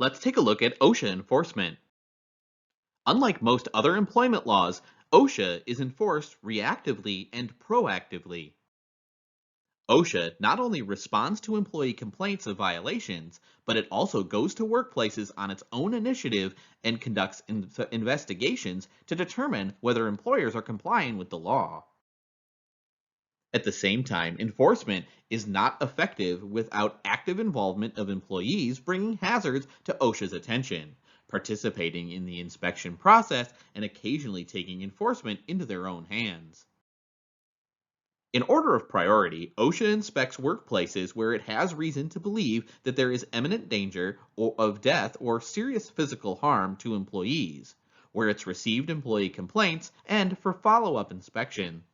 Let's take a look at OSHA enforcement. Unlike most other employment laws, OSHA is enforced reactively and proactively. OSHA not only responds to employee complaints of violations, but it also goes to workplaces on its own initiative and conducts investigations to determine whether employers are complying with the law. At the same time, enforcement is not effective without active involvement of employees bringing hazards to OSHA's attention, participating in the inspection process, and occasionally taking enforcement into their own hands. In order of priority, OSHA inspects workplaces where it has reason to believe that there is imminent danger of death or serious physical harm to employees, where it's received employee complaints, and for follow-up inspection.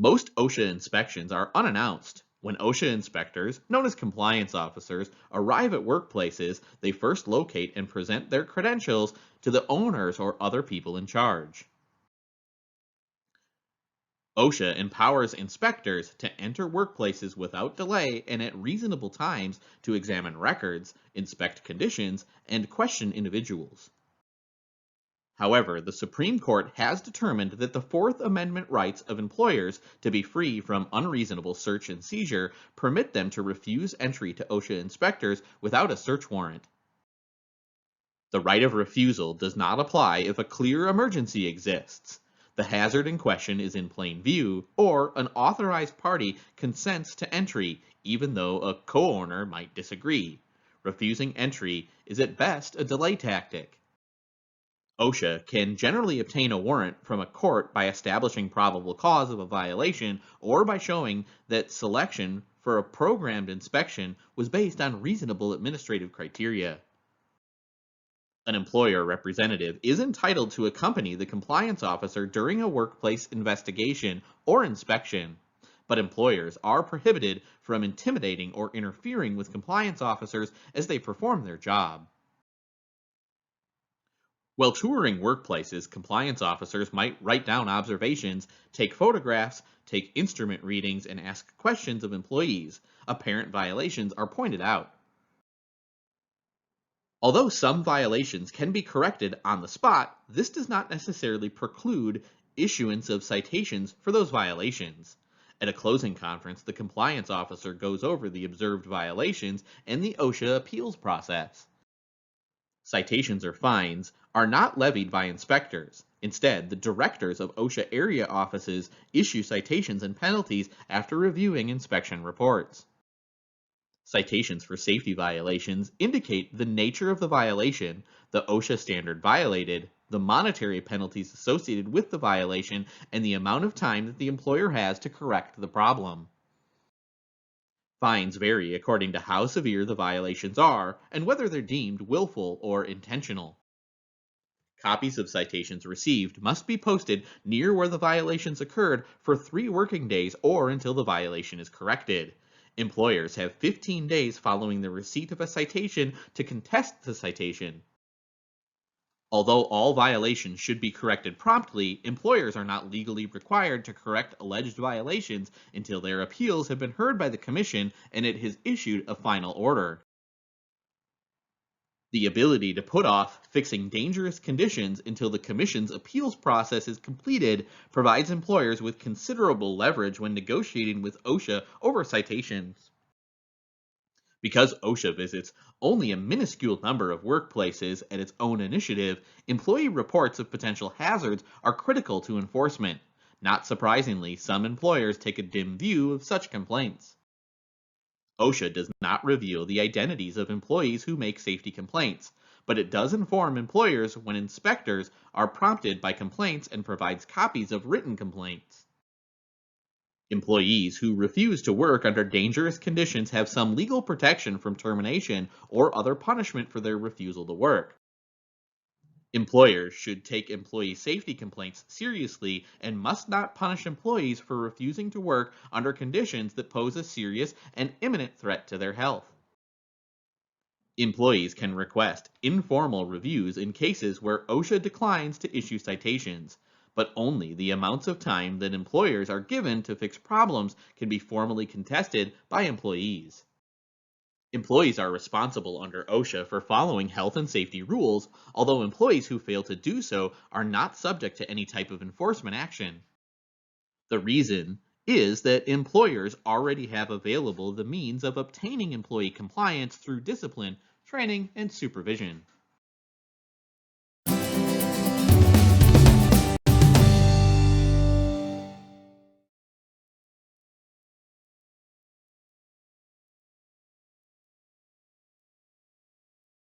Most OSHA inspections are unannounced. When OSHA inspectors, known as compliance officers, arrive at workplaces, they first locate and present their credentials to the owners or other people in charge. OSHA empowers inspectors to enter workplaces without delay and at reasonable times to examine records, inspect conditions, and question individuals. However, the Supreme Court has determined that the Fourth Amendment rights of employers to be free from unreasonable search and seizure permit them to refuse entry to OSHA inspectors without a search warrant. The right of refusal does not apply if a clear emergency exists, the hazard in question is in plain view, or an authorized party consents to entry even though a co-owner might disagree. Refusing entry is at best a delay tactic. OSHA can generally obtain a warrant from a court by establishing probable cause of a violation or by showing that selection for a programmed inspection was based on reasonable administrative criteria. An employer representative is entitled to accompany the compliance officer during a workplace investigation or inspection, but employers are prohibited from intimidating or interfering with compliance officers as they perform their job. While touring workplaces, compliance officers might write down observations, take photographs, take instrument readings, and ask questions of employees. Apparent violations are pointed out. Although some violations can be corrected on the spot, this does not necessarily preclude issuance of citations for those violations. At a closing conference, the compliance officer goes over the observed violations and the OSHA appeals process. Citations or fines are not levied by inspectors. Instead, the directors of OSHA area offices issue citations and penalties after reviewing inspection reports. Citations for safety violations indicate the nature of the violation, the OSHA standard violated, the monetary penalties associated with the violation, and the amount of time that the employer has to correct the problem. Fines vary according to how severe the violations are and whether they're deemed willful or intentional. Copies of citations received must be posted near where the violations occurred for 3 working days or until the violation is corrected. Employers have 15 days following the receipt of a citation to contest the citation. Although all violations should be corrected promptly, employers are not legally required to correct alleged violations until their appeals have been heard by the Commission and it has issued a final order. The ability to put off fixing dangerous conditions until the Commission's appeals process is completed provides employers with considerable leverage when negotiating with OSHA over citations. Because OSHA visits only a minuscule number of workplaces at its own initiative, employee reports of potential hazards are critical to enforcement. Not surprisingly, some employers take a dim view of such complaints. OSHA does not reveal the identities of employees who make safety complaints, but it does inform employers when inspectors are prompted by complaints and provides copies of written complaints. Employees who refuse to work under dangerous conditions have some legal protection from termination or other punishment for their refusal to work. Employers should take employee safety complaints seriously and must not punish employees for refusing to work under conditions that pose a serious and imminent threat to their health. Employees can request informal reviews in cases where OSHA declines to issue citations, but only the amounts of time that employers are given to fix problems can be formally contested by employees. Employees are responsible under OSHA for following health and safety rules, although employees who fail to do so are not subject to any type of enforcement action. The reason is that employers already have available the means of obtaining employee compliance through discipline, training, and supervision.